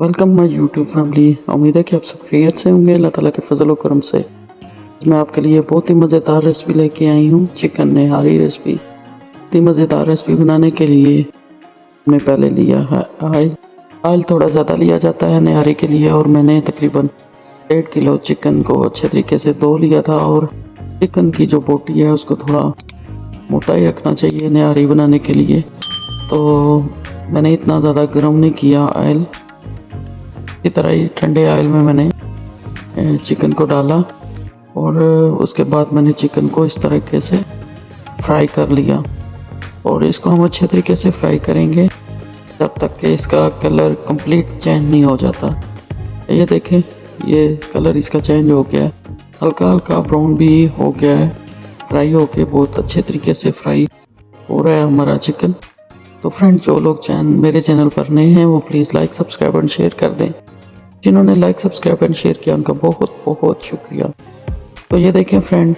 Welcome my YouTube family. उम्मीद है कि आप सब खैरियत से होंगे अल्लाह ताला के फजल व करम से। मैं आपके लिए बहुत ही मज़ेदार रेसिपी लेके आई हूँ, चिकन निहारी रेसिपी। बहुत ही मज़ेदार रेसिपी बनाने के लिए हमने पहले लिया है ऑयल। ऑयल थोड़ा ज़्यादा लिया जाता है निहारी के लिए, और मैंने तकरीबन 1.5 किलो चिकन को अच्छे तरीके से धो लिया था। और चिकन की जो बोटी है उसको थोड़ा मोटा ही रखना चाहिए निहारी बनाने के लिए। तो मैंने इतना ज़्यादा गर्म नहीं किया ऑयल, इसी तरह ही ठंडे ऑयल में मैंने चिकन को डाला। और उसके बाद मैंने चिकन को इस तरीके से फ्राई कर लिया। और इसको हम अच्छे तरीके से फ्राई करेंगे जब तक कि इसका कलर कंप्लीट चेंज नहीं हो जाता। ये देखें, ये कलर इसका चेंज हो गया है, हल्का हल्का ब्राउन भी हो गया है। फ्राई होके बहुत अच्छे तरीके से फ्राई हो रहा है हमारा चिकन। तो फ्रेंड, जो लोग मेरे चैनल पर नए हैं वो please like subscribe and share कर दें। जिन्होंने लाइक सब्सक्राइब एंड शेयर किया उनका बहुत बहुत शुक्रिया। तो ये देखें फ्रेंड,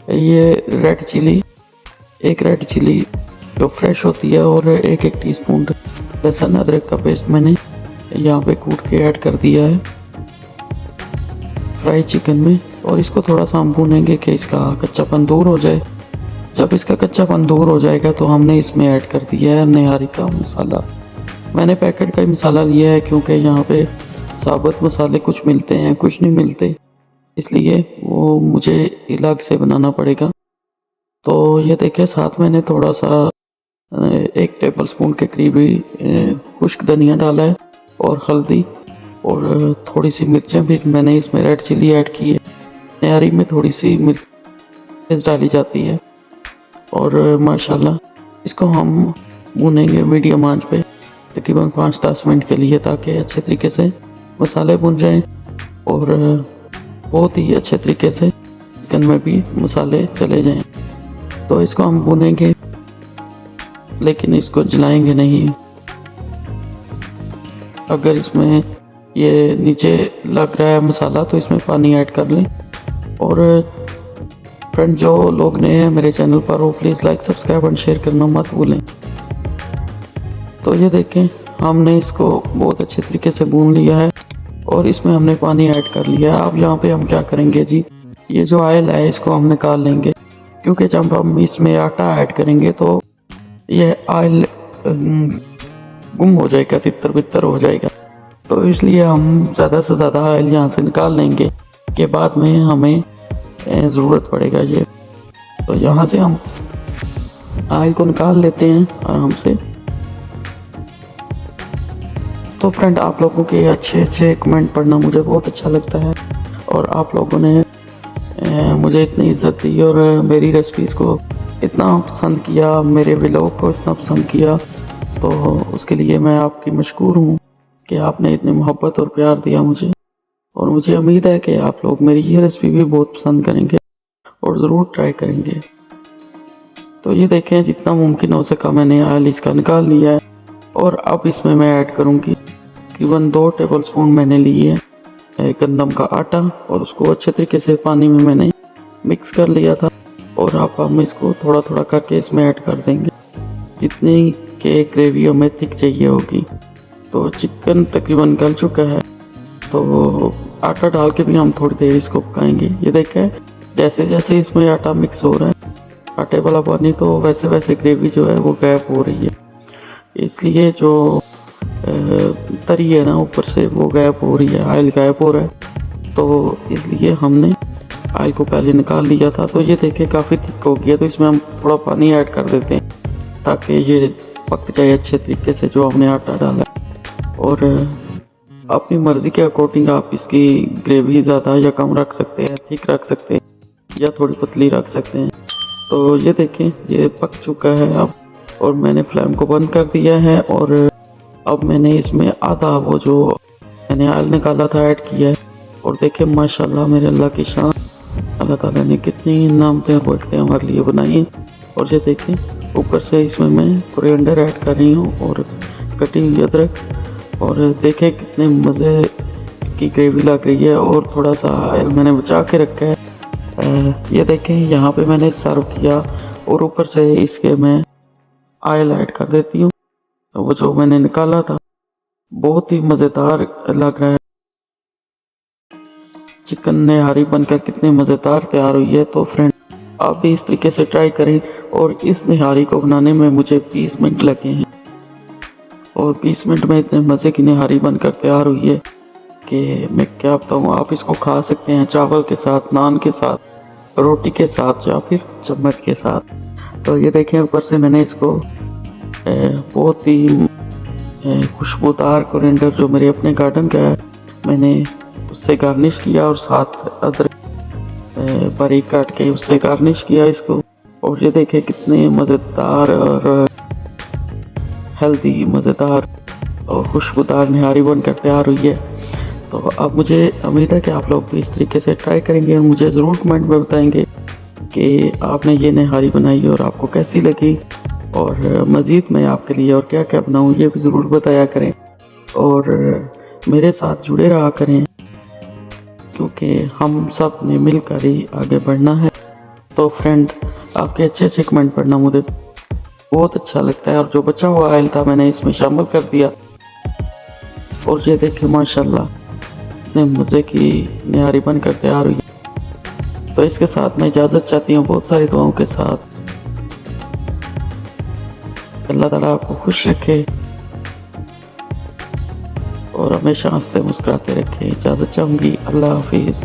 ये रेड चिली, एक रेड चिली जो फ्रेश होती है, और एक टीस्पून लहसुन अदरक का पेस्ट मैंने यहाँ पे कूट के ऐड कर दिया है फ्राई चिकन में। और इसको थोड़ा सा हम भूनेंगे कि इसका कच्चापन दूर हो जाए। जब इसका कच्चापन दूर हो जाएगा तो हमने इसमें ऐड कर दिया है निहारी का मसाला। मैंने पैकेट का ही मसाला लिया है क्योंकि यहाँ पे साबुत मसाले कुछ मिलते हैं कुछ नहीं मिलते, इसलिए वो मुझे अलग से बनाना पड़ेगा। तो ये देखें, साथ मैंने थोड़ा सा 1 टेबल स्पून के करीब ही खुश्क धनिया डाला है, और हल्दी, और थोड़ी सी मिर्चें भी मैंने इसमें रेड चिली ऐड की है। निहारी में थोड़ी सी मिर्च डाली जाती है। और माशाल्लाह इसको हम भूनेंगे मीडियम आंच पे तकरीबन 5-10 मिनट के लिए, ताकि अच्छे तरीके से मसाले भुन जाएं और बहुत ही अच्छे तरीके से चिकन में भी मसाले चले जाएं। तो इसको हम भूनेंगे, लेकिन इसको जलाएंगे नहीं। अगर इसमें ये नीचे लग रहा है मसाला तो इसमें पानी ऐड कर लें। और फ्रेंड, जो लोग नए हैं मेरे चैनल पर वो please like subscribe and share करना मत भूलें। तो ये देखें, हमने इसको बहुत अच्छे तरीके से भून लिया है और इसमें हमने पानी ऐड कर लिया है। अब यहाँ पे हम क्या करेंगे जी, ये जो ऑयल है इसको हम निकाल लेंगे, क्योंकि जब हम इसमें आटा ऐड करेंगे तो ये ऑयल गुम हो जाएगा, तितर बितर हो जाएगा। तो इसलिए हम ज़्यादा से ज़्यादा ऑयल यहाँ से निकाल लेंगे कि बाद में हमें ज़रूरत पड़ेगा ये। तो यहाँ से हम ऑयल को निकाल लेते हैं आराम से। तो फ्रेंड, आप लोगों के अच्छे अच्छे कमेंट पढ़ना मुझे बहुत अच्छा लगता है, और आप लोगों ने मुझे इतनी इज़्ज़त दी और मेरी रेसिपीज़ को इतना पसंद किया, मेरे व्लॉग को इतना पसंद किया, तो उसके लिए मैं आपकी मशकूर हूँ कि आपने इतनी मोहब्बत और प्यार दिया मुझे। और मुझे उम्मीद है कि आप लोग मेरी ये रेसिपी भी बहुत पसंद करेंगे और ज़रूर ट्राई करेंगे। तो ये देखें, जितना मुमकिन हो सका मैंने ऑयल इसका निकाल लिया है। और अब इसमें मैं ऐड करूँगी तकरीबन 2 टेबलस्पून मैंने लिए गंदम का आटा, और उसको अच्छे तरीके से पानी में मैंने मिक्स कर लिया था। और अब हम इसको थोड़ा थोड़ा करके इसमें ऐड कर देंगे जितनी के ग्रेवी हमें थिक चाहिए होगी। तो चिकन तकरीबन गल चुका है, तो आटा डाल के भी हम थोड़ी देर इसको पकाएंगे। ये देखें, जैसे जैसे इसमें आटा मिक्स हो रहा है आटे वाला पानी, तो वैसे वैसे ग्रेवी जो है वो गायब हो रही है। इसलिए जो तरी है ना ऊपर से वो गायब हो रही है, ऑयल गायब हो रहा है। तो इसलिए हमने ऑयल को पहले निकाल लिया था। तो ये देखें, काफ़ी थिक हो गया, तो इसमें हम थोड़ा पानी ऐड कर देते हैं ताकि ये पक जाए अच्छे तरीके से जो हमने आटा डाला है। और अपनी मर्ज़ी के अकॉर्डिंग आप इसकी ग्रेवी ज़्यादा या कम रख सकते हैं, थिक रख सकते हैं या थोड़ी पतली रख सकते हैं। तो ये देखें, ये पक चुका है अब, और मैंने फ्लेम को बंद कर दिया है। और अब मैंने इसमें आधा वो जो मैंने ऑयल निकाला था ऐड किया है। और देखें, माशाल्लाह मेरे अल्लाह की शान, अल्लाह ताला ने कितनी नामतें और बरकतें हमारे लिए बनाई हैं। और ये देखें, ऊपर से इसमें मैं कोरिएंडर ऐड कर रही हूँ और कटी हुई अदरक। और देखें कितने मज़े की ग्रेवी लग रही है, और थोड़ा सा ऑयल मैंने बचा के रखा है। ये देखें, यहाँ पे मैंने सर्व किया, और ऊपर से इसके मैं ऑयल ऐड कर देती हूँ वो जो मैंने निकाला था। बहुत ही मज़ेदार लग रहा है। चिकन निहारी बनकर कितनी मज़ेदार तैयार हुई है। तो फ्रेंड आप भी इस तरीके से ट्राई करें। और इस निहारी को बनाने में मुझे 20 मिनट लगे हैं और 20 मिनट में इतने मज़े की निहारी बनकर तैयार हुई है कि मैं क्या बताऊँ। आप इसको खा सकते हैं चावल के साथ, नान के साथ, रोटी के साथ या फिर चम्मच के साथ। तो ये देखें ऊपर से मैंने इसको बहुत ही खुशबूदार कोरिएंडर जो मेरे अपने गार्डन का है मैंने उससे गार्निश किया और साथ अदरक बारीक काट के उससे गार्निश किया इसको। और ये देखें कितने मज़ेदार और हेल्दी, मज़ेदार और खुशबूदार निहारी बनकर तैयार हुई है। तो अब मुझे उम्मीद है कि आप लोग भी इस तरीके से ट्राई करेंगे और मुझे ज़रूर कमेंट में बताएंगे कि आपने ये निहारी बनाई और आपको कैसी लगी। और मज़ीद मैं आपके लिए और क्या क्या बनाऊँ ये भी ज़रूर बताया करें और मेरे साथ जुड़े रहा करें, क्योंकि हम सब ने मिलकर ही आगे बढ़ना है। तो फ्रेंड आपके अच्छे कमेंट पढ़ना मुझे बहुत अच्छा लगता है। और जो बचा हुआ ऑयल था मैंने इसमें शामिल कर दिया। और ये देखें माशाल्लाह इतने मज़े की निहारी बनकर तैयार हुई। तो इसके साथ मैं इजाज़त चाहती हूँ बहुत सारी दुआओं के साथ। अल्लाह ताला आपको खुश रखे और हमेशा हंसते मुस्कुराते रखे। इजाज़त चाहूँगी। अल्लाह हाफिज़।